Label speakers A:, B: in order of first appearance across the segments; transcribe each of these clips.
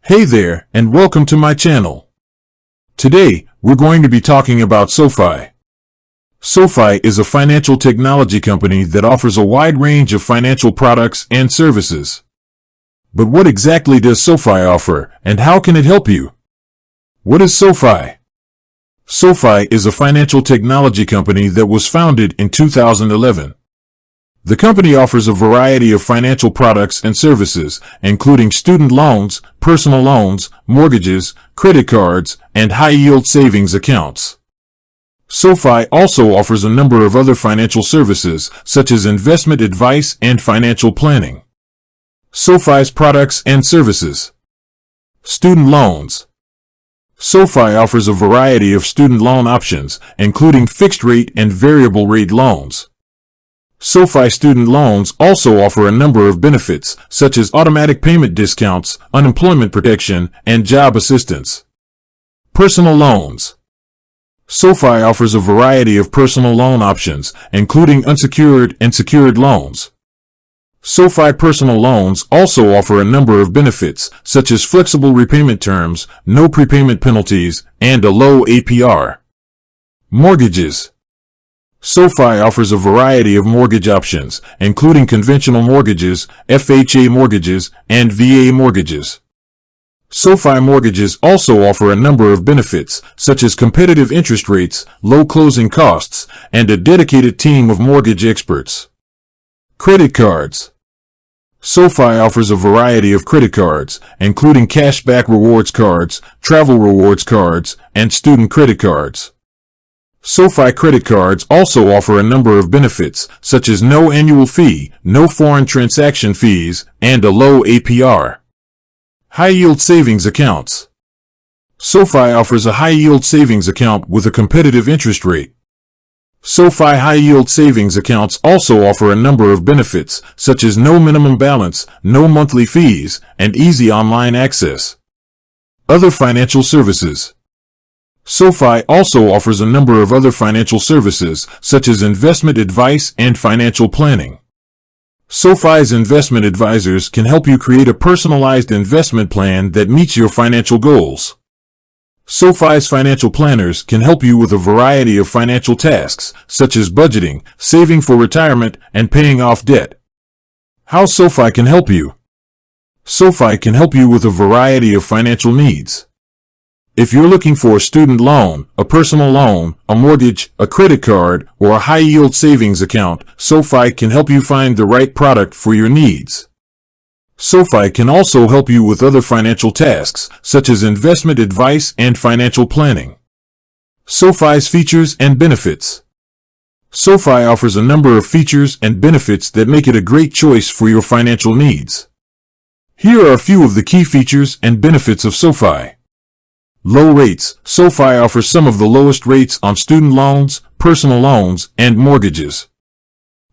A: Hey there, and welcome to my channel. Today, we're going to be talking about SoFi. SoFi is a financial technology company that offers a wide range of financial products and services. But what exactly does SoFi offer, and how can it help you? What is SoFi? SoFi is a financial technology company that was founded in 2011. The company offers a variety of financial products and services, including student loans, personal loans, mortgages, credit cards, and high-yield savings accounts. SoFi also offers a number of other financial services, such as investment advice and financial planning. SoFi's products and services. Student loans. SoFi offers a variety of student loan options, including fixed-rate and variable-rate loans. SoFi student loans also offer a number of benefits, such as automatic payment discounts, unemployment protection, and job assistance. Personal loans. SoFi offers a variety of personal loan options, including unsecured and secured loans. SoFi personal loans also offer a number of benefits, such as flexible repayment terms, no prepayment penalties, and a low APR. Mortgages. SoFi offers a variety of mortgage options, including conventional mortgages, FHA mortgages, and VA mortgages. SoFi mortgages also offer a number of benefits, such as competitive interest rates, low closing costs, and a dedicated team of mortgage experts. Credit cards. SoFi offers a variety of credit cards, including cashback rewards cards, travel rewards cards, and student credit cards. SoFi credit cards also offer a number of benefits, such as no annual fee, no foreign transaction fees, and a low APR. High-yield savings accounts. SoFi offers a high-yield savings account with a competitive interest rate. SoFi high-yield savings accounts also offer a number of benefits, such as no minimum balance, no monthly fees, and easy online access. Other financial services. SoFi also offers a number of other financial services, such as investment advice and financial planning. SoFi's investment advisors can help you create a personalized investment plan that meets your financial goals. SoFi's financial planners can help you with a variety of financial tasks, such as budgeting, saving for retirement, and paying off debt. How SoFi can help you? SoFi can help you with a variety of financial needs. If you're looking for a student loan, a personal loan, a mortgage, a credit card, or a high-yield savings account, SoFi can help you find the right product for your needs. SoFi can also help you with other financial tasks, such as investment advice and financial planning. SoFi's features and benefits. SoFi offers a number of features and benefits that make it a great choice for your financial needs. Here are a few of the key features and benefits of SoFi. Low rates. SoFi offers some of the lowest rates on student loans, personal loans, and mortgages.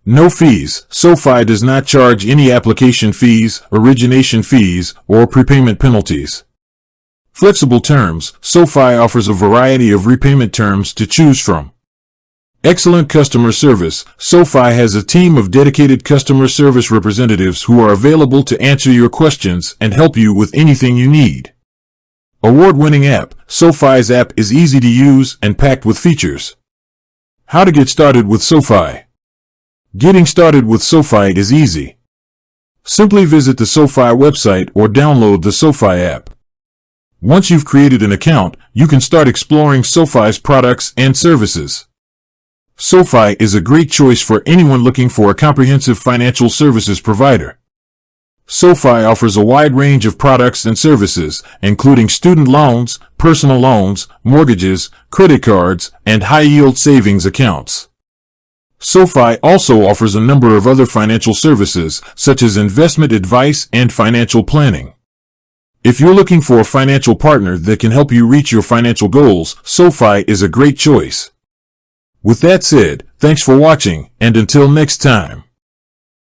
A: No fees. SoFi does not charge any application fees, origination fees, or prepayment penalties. Flexible terms. SoFi offers a variety of repayment terms to choose from. Excellent customer service. SoFi has a team of dedicated customer service representatives who are available to answer your questions and help you with anything you need. Award-winning app. SoFi's app is easy to use and packed with features. How to get started with SoFi. Getting started with SoFi is easy. Simply visit the SoFi website or download the SoFi app. Once you've created an account, you can start exploring SoFi's products and services. SoFi is a great choice for anyone looking for a comprehensive financial services provider. SoFi offers a wide range of products and services, including student loans, personal loans, mortgages, credit cards, and high-yield savings accounts. SoFi also offers a number of other financial services, such as investment advice and financial planning. If you're looking for a financial partner that can help you reach your financial goals, SoFi is a great choice. With that said, thanks for watching, and until next time.